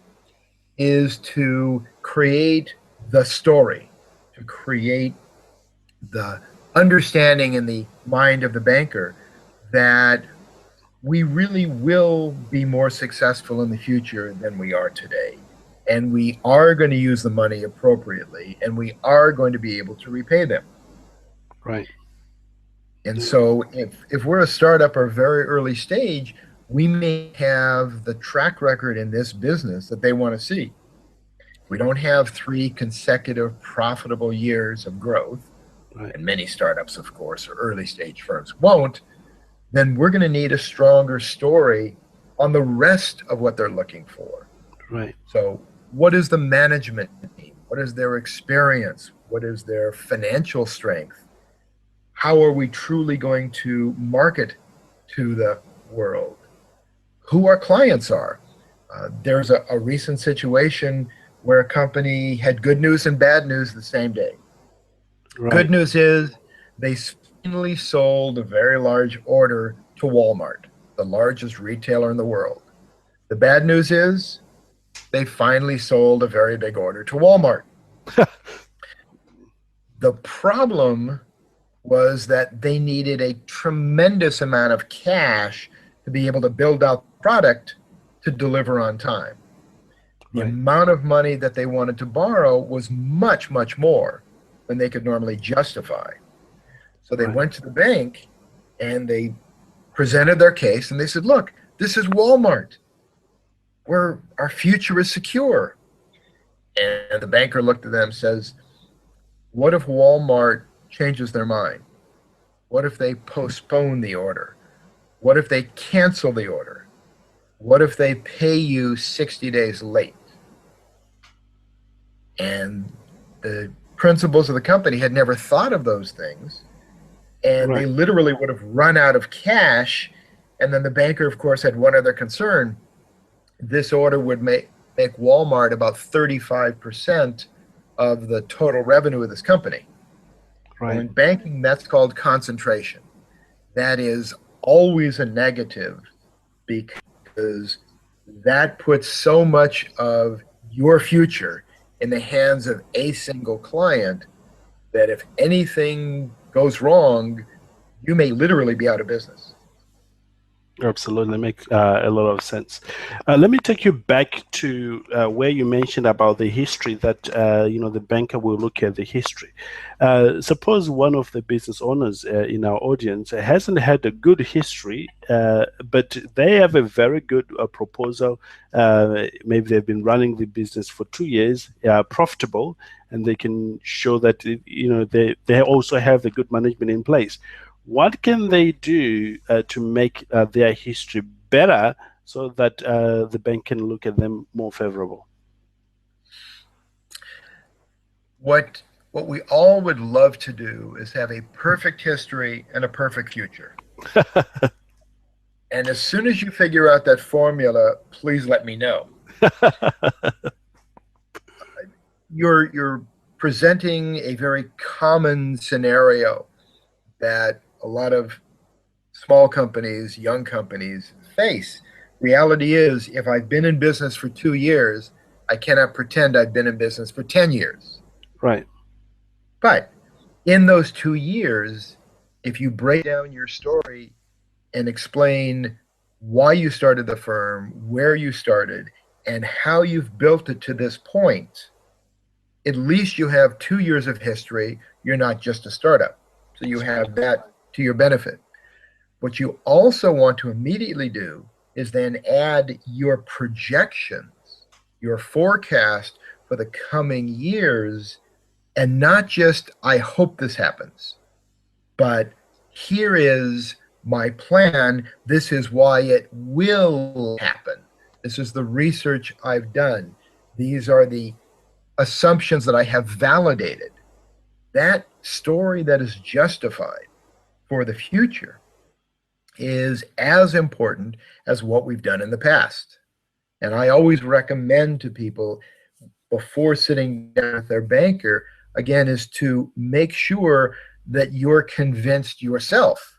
S2: is to create the story, to create the understanding in the mind of the banker that we really will be more successful in the future than we are today. And we are going to use the money appropriately, and we are going to be able to repay them.
S1: Right.
S2: And so if we're a startup or very early stage, we may have the track record in this business that they want to see. We don't have 3 consecutive profitable years of growth, right, and many startups, of course, or early stage firms won't, then we're going to need a stronger story on the rest of what they're looking for.
S1: Right.
S2: So what is the management team? What is their experience? What is their financial strength? How are we truly going to market to the world? Who our clients are? There's a recent situation where a company had good news and bad news the same day.
S1: Right.
S2: Good news is they finally sold a very large order to Walmart, the largest retailer in the world. The bad news is they finally sold a very big order to Walmart. The problem was that they needed a tremendous amount of cash to be able to build out the product to deliver on time. The
S1: Right.
S2: amount of money that they wanted to borrow was much, much more than they could normally justify. So they
S1: Right.
S2: went to the bank and they presented their case and they said, look, this is Walmart. Our future is secure. And the banker looked at them and says, what if Walmart changes their mind? What if they postpone the order? What if they cancel the order? What if they pay you 60 days late? And the principals of the company had never thought of those things. And
S1: Right.
S2: they literally would have run out of cash. And then the banker, of course, had one other concern. This order would make Walmart about 35% of the total revenue of this company. Well, in
S1: Right.
S2: banking, that's called concentration. That is always a negative because that puts so much of your future in the hands of a single client that if anything goes wrong, you may literally be out of business.
S1: Absolutely, make a lot of sense. Let me take you back to where you mentioned about the history that the banker will look at the history. Suppose one of the business owners in our audience hasn't had a good history, but they have a very good proposal. Maybe they've been running the business for 2 years, profitable, and they can show that they also have a good management in place. What can they do to make their history better so that the bank can look at them more favorable?
S2: What we all would love to do is have a perfect history and a perfect future. And as soon as you figure out that formula, please let me know. You're presenting a very common scenario that a lot of small companies, young companies face. Reality is, if I've been in business for 2 years, I cannot pretend I've been in business for 10 years.
S1: Right.
S2: But in those 2 years, if you break down your story and explain why you started the firm, where you started, and how you've built it to this point, at least you have 2 years of history. You're not just a startup. So you have that to your benefit. What you also want to immediately do is then add your projections, your forecast for the coming years, and not just, I hope this happens, but here is my plan. This is why it will happen. This is the research I've done. These are the assumptions that I have validated. That story that is justified for the future is as important as what we've done in the past. And I always recommend to people before sitting down with their banker, again, is to make sure that you're convinced yourself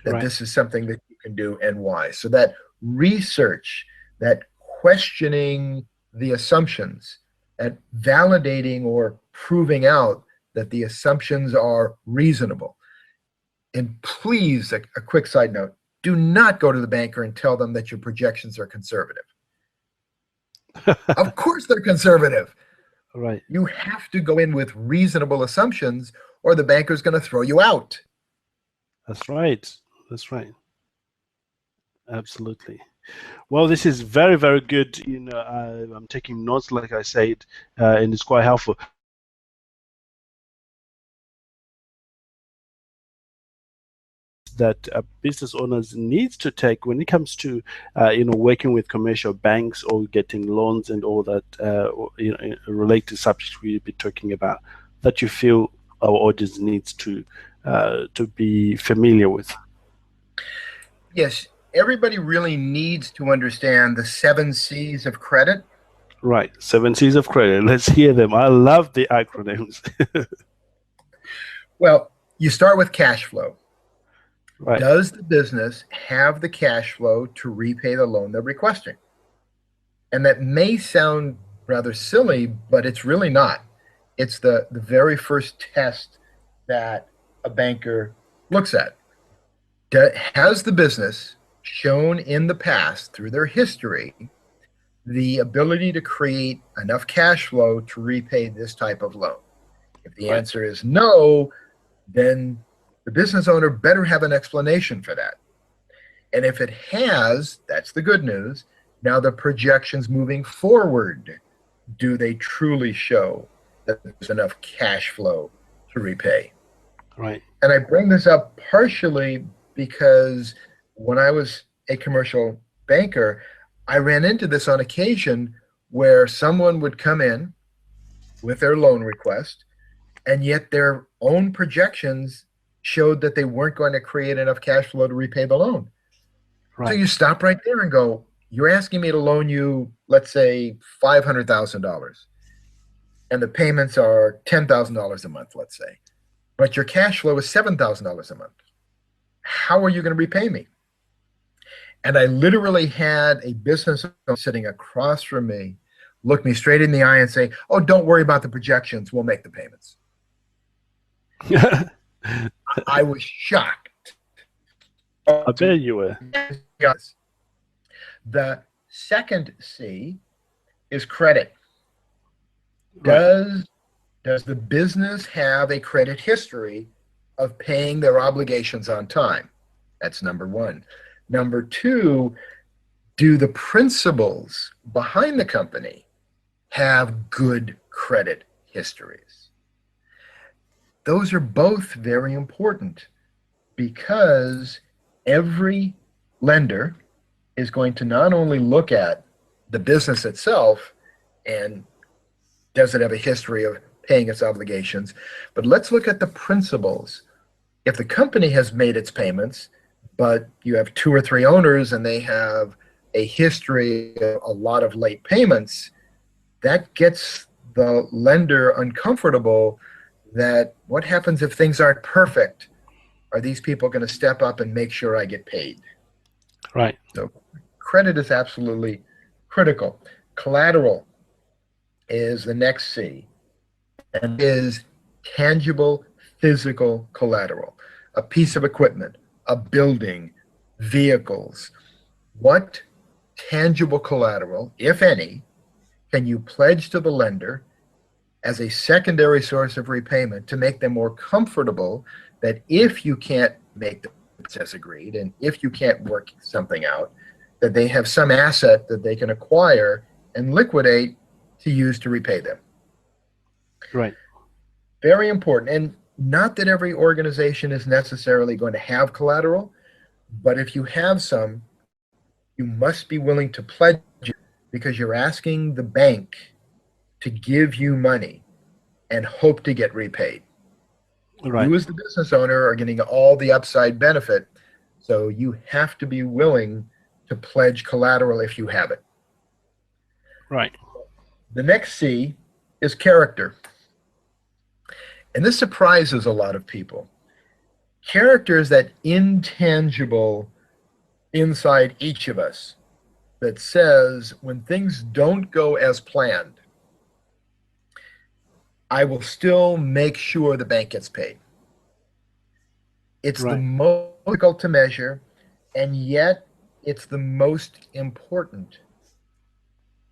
S2: that
S1: Right.
S2: this is something that you can do and why. So that research, that questioning the assumptions, that validating or proving out that the assumptions are reasonable. And please, a quick side note, do not go to the banker and tell them that your projections are conservative. Of course they're conservative.
S1: Right.
S2: You have to go in with reasonable assumptions or the banker's going to throw you out.
S1: That's right. That's right. Absolutely. Well, this is very, very good. I'm taking notes, like I said, and it's quite helpful. that business owners need to take when it comes to working with commercial banks or getting loans and all that related subjects we'll be talking about, that you feel our audience needs to be familiar with?
S2: Yes, everybody really needs to understand the 7 C's of credit.
S1: Right, 7 C's of credit. Let's hear them. I love the acronyms.
S2: Well, you start with cash flow.
S1: Right.
S2: Does the business have the cash flow to repay the loan they're requesting? And that may sound rather silly, but it's really not. It's the very first test that a banker looks at. Has the business shown in the past, through their history, the ability to create enough cash flow to repay this type of loan? If the answer is no, then the business owner better have an explanation for that. And if it has, that's the good news. Now the projections moving forward, do they truly show that there's enough cash flow to repay?
S1: Right.
S2: And I bring this up partially because when I was a commercial banker, I ran into this on occasion where someone would come in with their loan request, and yet their own projections showed that they weren't going to create enough cash flow to repay the loan. Right. So you stop right there and go, you're asking me to loan you, let's say, $500,000, and the payments are $10,000 a month, let's say, but your cash flow is $7,000 a month. How are you going to repay me? And I literally had a business owner sitting across from me look me straight in the eye and say, oh, don't worry about the projections. We'll make the payments. I was shocked.
S1: I bet you were.
S2: Yes. The second C is credit. Does the business have a credit history of paying their obligations on time? That's number one. Number two, do the principals behind the company have good credit histories? Those are both very important because every lender is going to not only look at the business itself and does it have a history of paying its obligations, but let's look at the principals. If the company has made its payments, but you have 2 or 3 owners and they have a history of a lot of late payments, that gets the lender uncomfortable. That what happens if things aren't perfect? Are these people going to step up and make sure I get paid?
S1: Right.
S2: So credit is absolutely critical. Collateral is the next C, and is tangible physical collateral. A piece of equipment, a building, vehicles. What tangible collateral, if any, can you pledge to the lender as a secondary source of repayment to make them more comfortable that if you can't make the process agreed and if you can't work something out, that they have some asset that they can acquire and liquidate to use to repay them?
S1: Right.
S2: Very important. And not that every organization is necessarily going to have collateral, but if you have some, you must be willing to pledge it because you're asking the bank to give you money and hope to get repaid.
S1: Right.
S2: You as the business owner are getting all the upside benefit, so you have to be willing to pledge collateral if you have it.
S1: Right.
S2: The next C is character. And this surprises a lot of people. Character is that intangible inside each of us that says when things don't go as planned, I will still make sure the bank gets paid. It's the most difficult to measure, and yet it's the most important.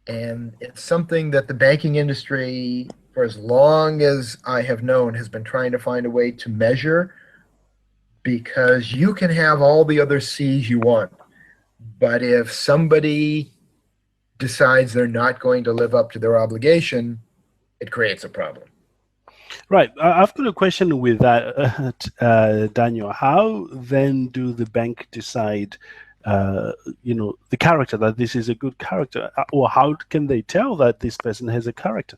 S2: And it's something that the banking industry, for as long as I have known, has been trying to find a way to measure, because you can have all the other C's you want, but if somebody decides they're not going to live up to their obligation, it creates a problem.
S1: Right. I've got a question with that, Daniel. How then do the bank decide, the character, that this is a good character, or how can they tell that this person has a character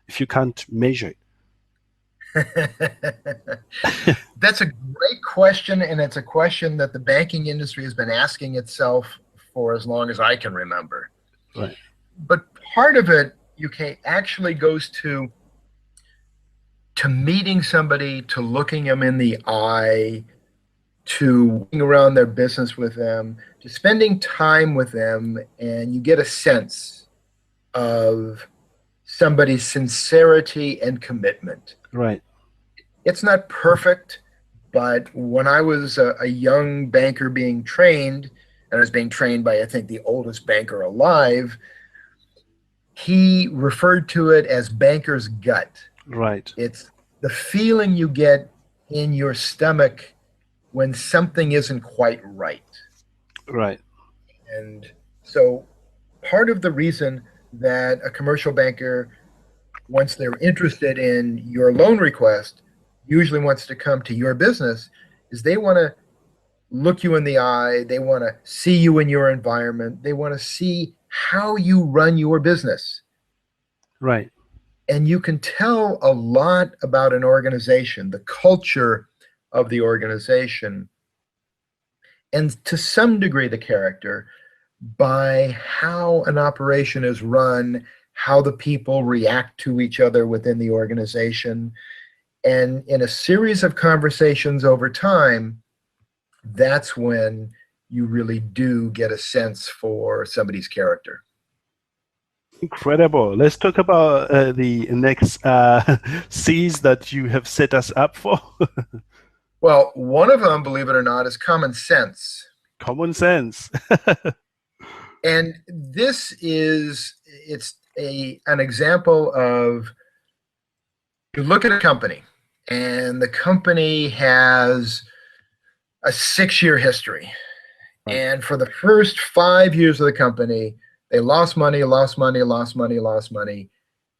S1: if you can't measure it?
S2: That's a great question, and it's a question that the banking industry has been asking itself for as long as I can remember.
S1: Right.
S2: But part of it, actually goes to meeting somebody, to looking them in the eye, to being around their business with them, to spending time with them, and you get a sense of somebody's sincerity and commitment.
S1: Right.
S2: It's not perfect, but when I was a young banker being trained, and I was being trained by, I think, the oldest banker alive, he referred to it as banker's gut.
S1: Right.
S2: It's the feeling you get in your stomach when something isn't quite right.
S1: Right.
S2: And so part of the reason that a commercial banker, once they're interested in your loan request, usually wants to come to your business, is they want to look you in the eye. They want to see you in your environment. They want to see how you run your business.
S1: Right.
S2: And you can tell a lot about an organization, the culture of the organization, and to some degree the character, by how an operation is run, how the people react to each other within the organization. And in a series of conversations over time, that's when you really do get a sense for somebody's character.
S1: Incredible. Let's talk about the next C's that you have set us up for.
S2: Well, one of them, believe it or not, is common sense.
S1: Common sense.
S2: And it's an example of, you look at a company, and the company has a 6-year history.
S1: Right.
S2: And for the first 5 years of the company, they lost money.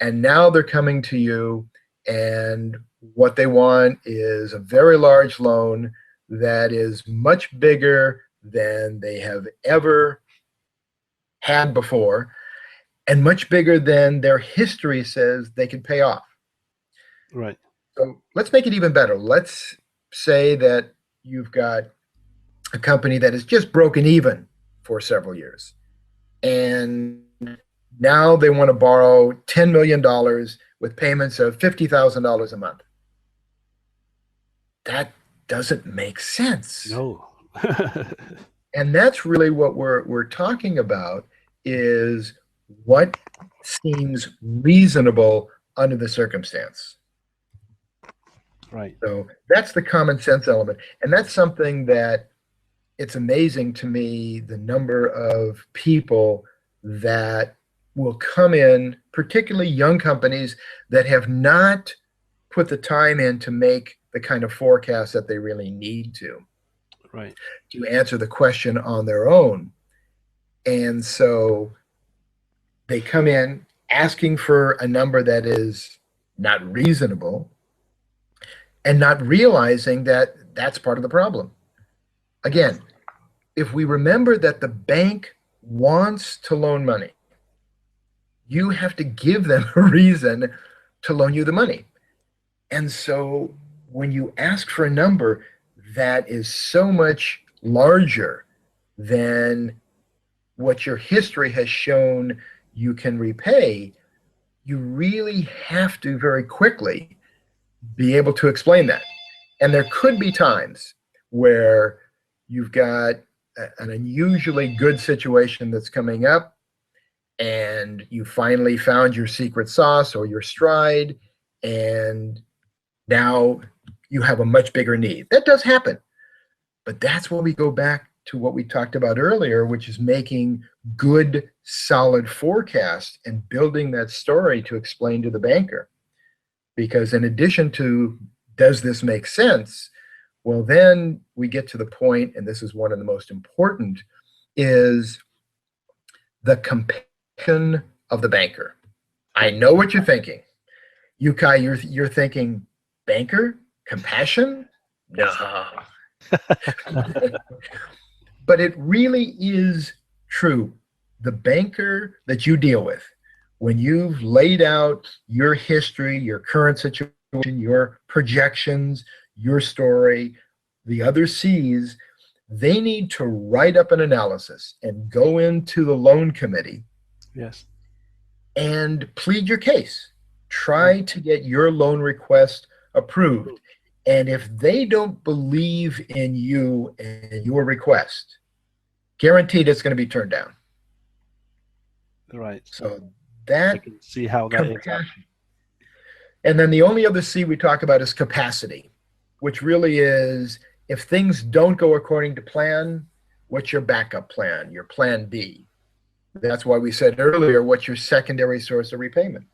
S2: And now they're coming to you, and what they want is a very large loan that is much bigger than they have ever had before, and much bigger than their history says they can pay off.
S1: Right.
S2: So let's make it even better. Let's say that you've got a company that has just broken even for several years, and now they want to borrow $10 million with payments of $50,000 a month. That doesn't make sense.
S1: No.
S2: And that's really what we're talking about, is what seems reasonable under the circumstance.
S1: Right.
S2: So that's the common sense element. And that's something that, it's amazing to me, the number of people that will come in, particularly young companies that have not put the time in to make the kind of forecast that they really need to answer the question on their own. And so they come in asking for a number that is not reasonable, and not realizing that that's part of the problem. Again, if we remember that the bank wants to loan money, you have to give them a reason to loan you the money. And so when you ask for a number that is so much larger than what your history has shown you can repay, you really have to very quickly be able to explain that. And there could be times where you've got an unusually good situation that's coming up, and you finally found your secret sauce or your stride, and now you have a much bigger need. That does happen. But that's when we go back to what we talked about earlier, which is making good, solid forecasts and building that story to explain to the banker. Because in addition to, does this make sense? Well, then we get to the point, and this is one of the most important, is the compassion of the banker. I know what you're thinking. Kai, you're thinking banker, compassion? No. But it really is true. The banker that you deal with, when you've laid out your history, your current situation, your projections, your story, the other C's, they need to write up an analysis and go into the loan committee.
S1: Yes.
S2: And plead your case. Try to get your loan request approved. And if they don't believe in you and your request, guaranteed it's going to be turned down.
S1: Right.
S2: So that
S1: I can see how that is.
S2: And then the only other C we talk about is capacity, which really is if things don't go according to plan, what's your backup plan, your plan B? That's why we said earlier, what's your secondary source of repayment?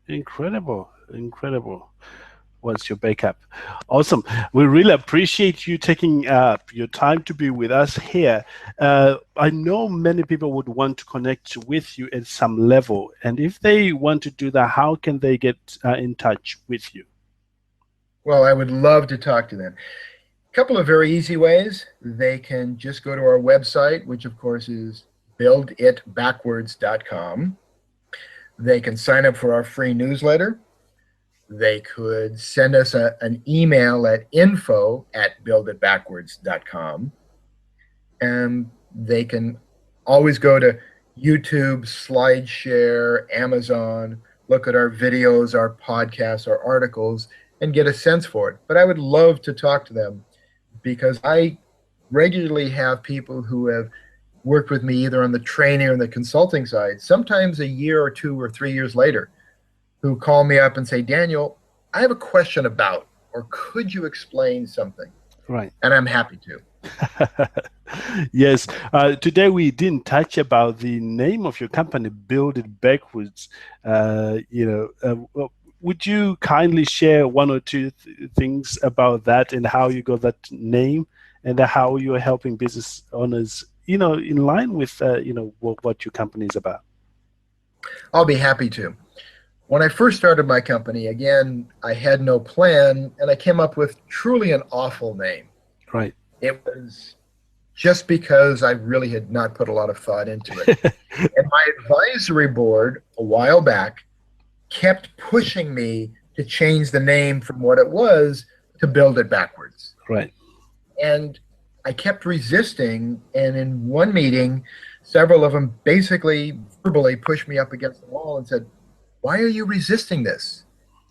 S1: Incredible. What's your backup? Awesome. We really appreciate you taking your time to be with us here. I know many people would want to connect with you at some level. And if they want to do that, how can they get in touch with you?
S2: Well, I would love to talk to them. A couple of very easy ways. They can just go to our website, which of course is builditbackwards.com. They can sign up for our free newsletter. They could send us an email at info@builditbackwards.com. And they can always go to YouTube, SlideShare, Amazon, look at our videos, our podcasts, our articles, and get a sense for it. But I would love to talk to them because I regularly have people who have worked with me either on the training or the consulting side, sometimes a year or 2 or 3 years later, who call me up and say, Daniel, I have a question about, or could you explain something?
S1: Right.
S2: And I'm happy to.
S1: Yes. Today we didn't touch about the name of your company, Build It Backwards. Would you kindly share one or two things about that and how you got that name and how you're helping business owners, in line with, what your company is about?
S2: I'll be happy to. When I first started my company, again, I had no plan, and I came up with truly an awful name.
S1: Right.
S2: It was just because I really had not put a lot of thought into it. And my advisory board a while back kept pushing me to change the name from what it was to Build It Backwards.
S1: Right.
S2: And I kept resisting, and in one meeting, several of them basically verbally pushed me up against the wall and said, why are you resisting this?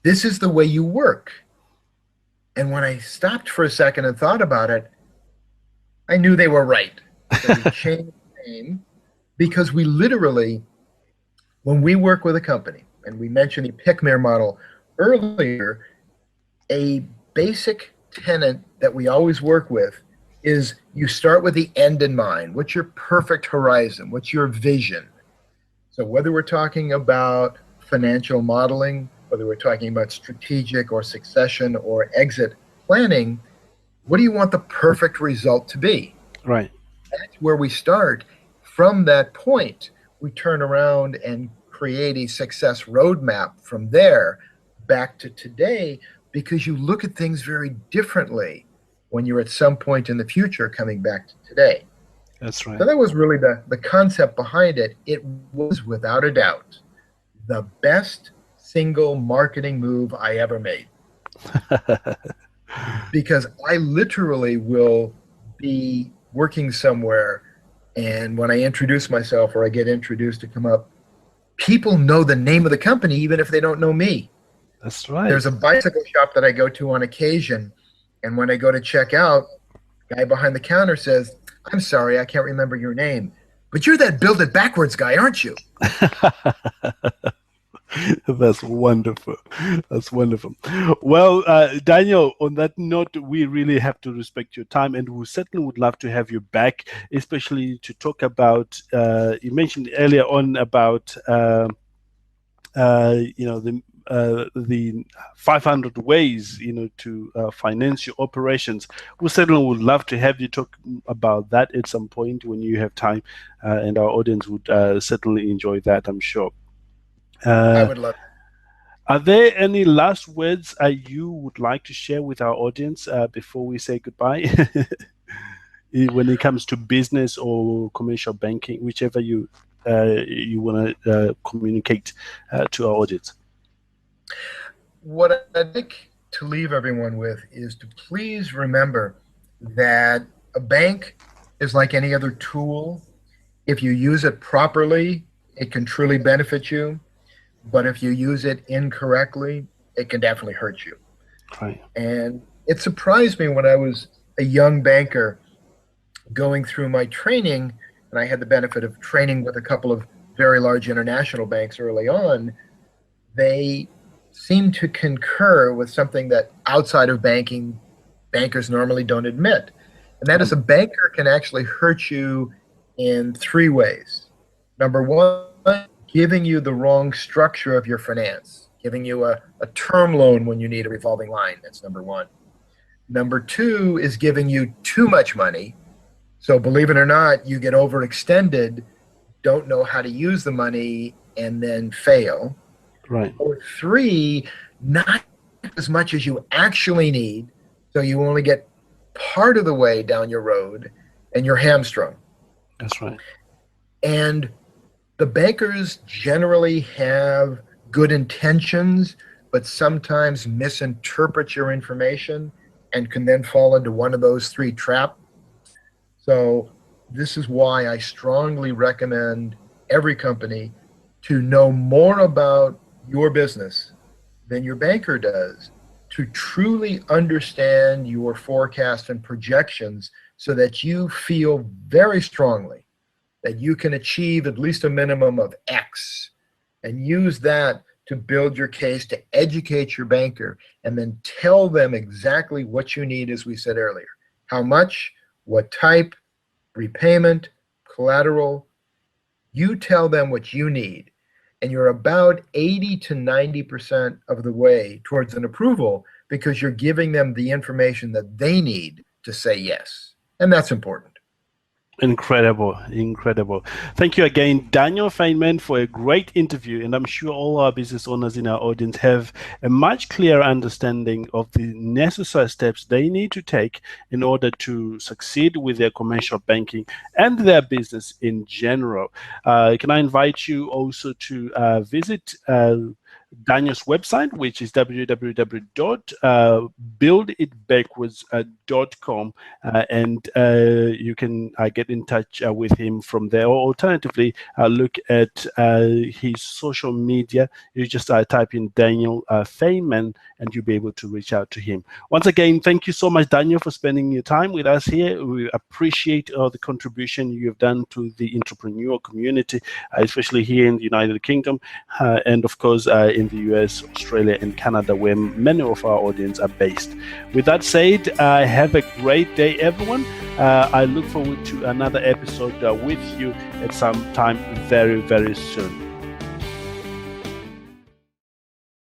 S2: This is the way you work. And when I stopped for a second and thought about it, I knew they were right. So we changed the name because we literally, when we work with a company, and we mentioned the PICMER model earlier, a basic tenet that we always work with is you start with the end in mind. What's your perfect horizon? What's your vision? So whether we're talking about financial modeling, whether we're talking about strategic or succession or exit planning, what do you want the perfect result to be?
S1: Right.
S2: That's where we start. From that point, we turn around and create a success roadmap from there back to today, because you look at things very differently when you're at some point in the future coming back to today.
S1: That's right.
S2: So that was really the concept behind it. It was, without a doubt, the best single marketing move I ever made. Because I literally will be working somewhere, and when I introduce myself or I get introduced to come up, people know the name of the company even if they don't know me.
S1: That's right.
S2: There's a bicycle shop that I go to on occasion, and when I go to check out, the guy behind the counter says, I'm sorry, I can't remember your name, but you're that Build It Backwards guy, aren't you?
S1: That's wonderful. That's wonderful. Well, Daniel, on that note, we really have to respect your time, and we certainly would love to have you back, especially to talk about, you mentioned earlier on about, the 500 ways, to finance your operations. We certainly would love to have you talk about that at some point when you have time, and our audience would certainly enjoy that, I'm sure.
S2: I would love it.
S1: Are there any last words you would like to share with our audience before we say goodbye? When it comes to business or commercial banking, whichever you want to communicate to our audience.
S2: What I'd like to leave everyone with is to please remember that a bank is like any other tool. If you use it properly, it can truly benefit you. But if you use it incorrectly, it can definitely hurt you.
S1: Right.
S2: And it surprised me when I was a young banker going through my training, and I had the benefit of training with a couple of very large international banks early on. They seem to concur with something that outside of banking, bankers normally don't admit. And that is, a banker can actually hurt you in three ways. Number one, giving you the wrong structure of your finance, giving you a term loan when you need a revolving line. That's number one. Number two is giving you too much money. So believe it or not, you get overextended, don't know how to use the money, and then fail.
S1: Right.
S2: Or three, not as much as you actually need, so you only get part of the way down your road and you're hamstrung.
S1: That's right.
S2: And the bankers generally have good intentions, but sometimes misinterpret your information and can then fall into one of those three traps. So this is why I strongly recommend every company to know more about your business than your banker does, to truly understand your forecast and projections so that you feel very strongly that you can achieve at least a minimum of X, and use that to build your case, to educate your banker, and then tell them exactly what you need, as we said earlier. How much, what type, repayment, collateral. You tell them what you need, and you're about 80 to 90% of the way towards an approval, because you're giving them the information that they need to say yes. And that's important.
S1: Incredible. Thank you again, Daniel Feiman, for a great interview. And I'm sure all our business owners in our audience have a much clearer understanding of the necessary steps they need to take in order to succeed with their commercial banking and their business in general. Can I invite you also to visit Daniel's website, which is www.builditbackwards.com, and you can get in touch with him from there, or alternatively look at his social media. You just type in Daniel Feiman and you'll be able to reach out to him. Once again, thank you so much, Daniel, for spending your time with us here. We appreciate the contribution you've done to the entrepreneurial community, especially here in the United Kingdom, and of course in the US, Australia, and Canada, where many of our audience are based. With that said, have a great day, everyone. I look forward to another episode with you at some time very, very soon.